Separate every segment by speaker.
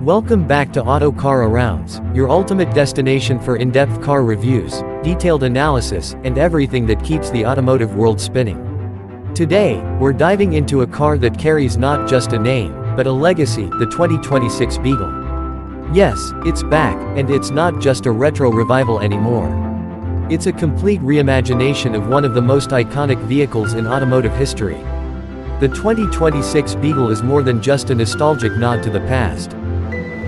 Speaker 1: Welcome back to Auto CarArounds, your ultimate destination for in-depth car reviews, detailed analysis, and everything that keeps the automotive world spinning. Today, we're diving into a car that carries not just a name, but a legacy, the 2026 Beetle. Yes, it's back, and it's not just a retro revival anymore. It's a complete reimagination of one of the most iconic vehicles in automotive history. The 2026 Beetle is more than just a nostalgic nod to the past.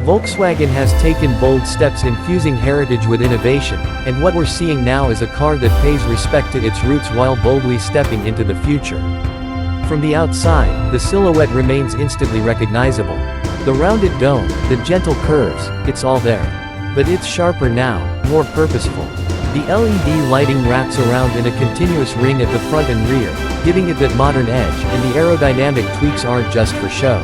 Speaker 1: Volkswagen has taken bold steps infusing heritage with innovation, and what we're seeing now is a car that pays respect to its roots while boldly stepping into the future. From the outside, the silhouette remains instantly recognizable. The rounded dome, the gentle curves, it's all there. But it's sharper now, more purposeful. The LED lighting wraps around in a continuous ring at the front and rear, giving it that modern edge, and the aerodynamic tweaks aren't just for show.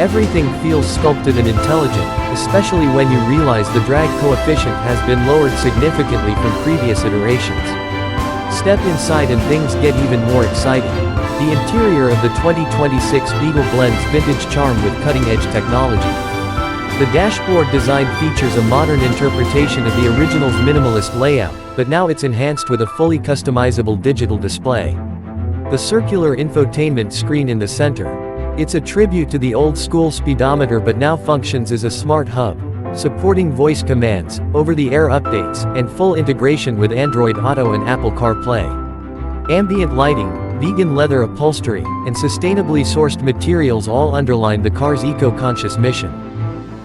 Speaker 1: Everything feels sculpted and intelligent, especially when you realize the drag coefficient has been lowered significantly from previous iterations. Step inside and things get even more exciting. The interior of the 2026 Beetle blends vintage charm with cutting-edge technology. The dashboard design features a modern interpretation of the original's minimalist layout, but now it's enhanced with a fully customizable digital display. The circular infotainment screen in the center. It's a tribute to the old-school speedometer but now functions as a smart hub, supporting voice commands, over-the-air updates, and full integration with Android Auto and Apple CarPlay. Ambient lighting, vegan leather upholstery, and sustainably sourced materials all underline the car's eco-conscious mission.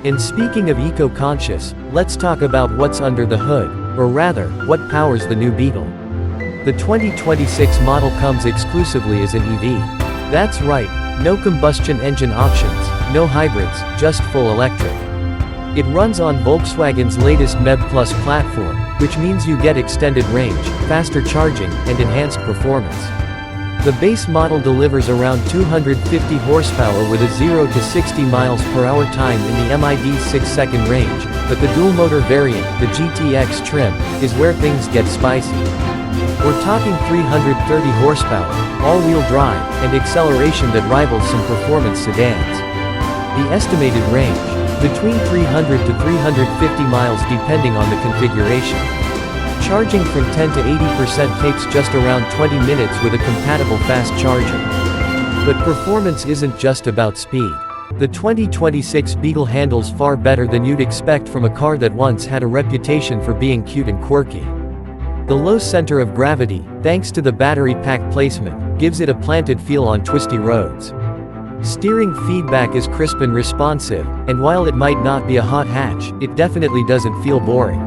Speaker 1: And speaking of eco-conscious, let's talk about what's under the hood, or rather, what powers the new Beetle. The 2026 model comes exclusively as an EV. That's right. No combustion engine options, no hybrids, just full electric. It runs on Volkswagen's latest MEB Plus platform, which means you get extended range, faster charging, and enhanced performance. The base model delivers around 250 horsepower with a 0 to 60 miles per hour time in the MID 6-second range, but the dual-motor variant, the GTX trim, is where things get spicy. We're talking 330 horsepower, all-wheel drive, and acceleration that rivals some performance sedans. The estimated range, between 300 to 350 miles depending on the configuration. Charging from 10 to 80% takes just around 20 minutes with a compatible fast charger. But performance isn't just about speed. The 2026 Beetle handles far better than you'd expect from a car that once had a reputation for being cute and quirky. The low center of gravity, thanks to the battery pack placement, gives it a planted feel on twisty roads. Steering feedback is crisp and responsive, and while it might not be a hot hatch, it definitely doesn't feel boring.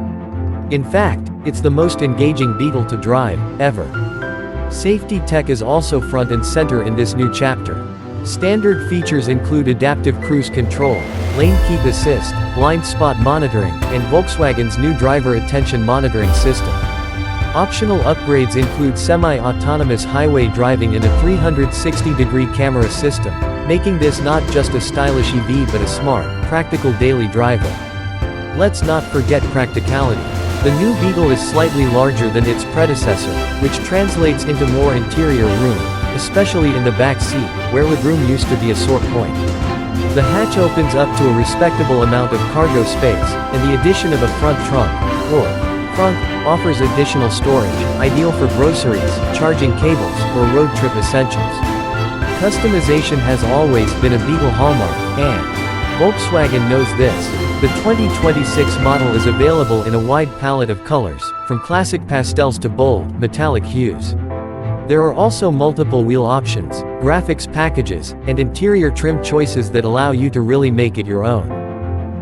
Speaker 1: In fact, it's the most engaging Beetle to drive, ever. Safety tech is also front and center in this new chapter. Standard features include adaptive cruise control, lane keep assist, blind spot monitoring, and Volkswagen's new driver attention monitoring system. Optional upgrades include semi-autonomous highway driving and a 360-degree camera system, making this not just a stylish EV but a smart, practical daily driver. Let's not forget practicality. The new Beetle is slightly larger than its predecessor, which translates into more interior room, especially in the back seat, where legroom used to be a sore point. The hatch opens up to a respectable amount of cargo space, and the addition of a front trunk, or frunk, offers additional storage, ideal for groceries, charging cables, or road trip essentials. Customization has always been a Beetle hallmark, and Volkswagen knows this. The 2026 model is available in a wide palette of colors, from classic pastels to bold, metallic hues. There are also multiple wheel options, graphics packages, and interior trim choices that allow you to really make it your own.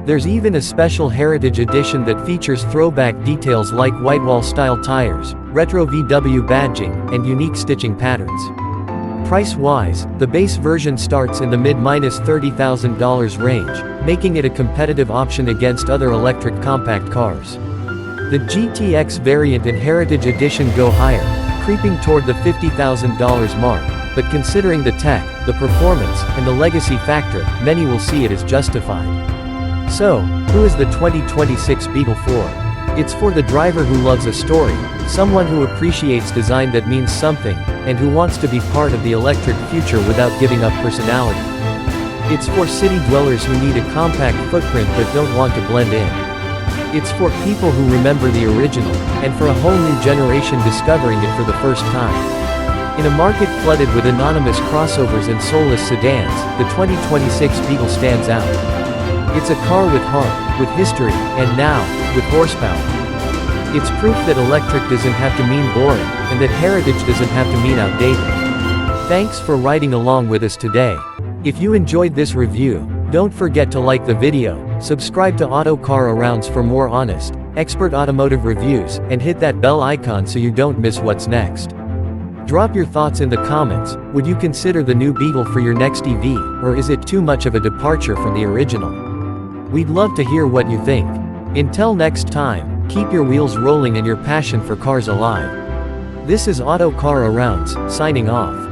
Speaker 1: There's even a special Heritage Edition that features throwback details like whitewall-style tires, retro VW badging, and unique stitching patterns. Price-wise, the base version starts in the mid-$30,000 range, making it a competitive option against other electric compact cars. The GTX variant and Heritage Edition go higher, creeping toward the $50,000 mark, but considering the tech, the performance, and the legacy factor, many will see it as justified. So, who is the 2026 Beetle for? It's for the driver who loves a story, someone who appreciates design that means something, and who wants to be part of the electric future without giving up personality. It's for city dwellers who need a compact footprint but don't want to blend in. It's for people who remember the original, and for a whole new generation discovering it for the first time. In a market flooded with anonymous crossovers and soulless sedans, the 2026 Beetle stands out. It's a car with heart, with history, and now, with horsepower. It's proof that electric doesn't have to mean boring, and that heritage doesn't have to mean outdated. Thanks for riding along with us today. If you enjoyed this review, don't forget to like the video, subscribe to Auto CarArounds for more honest, expert automotive reviews, and hit that bell icon so you don't miss what's next. Drop your thoughts in the comments. Would you consider the new Beetle for your next EV, or is it too much of a departure from the original? We'd love to hear what you think. Until next time, keep your wheels rolling and your passion for cars alive. This is Auto CarArounds, signing off.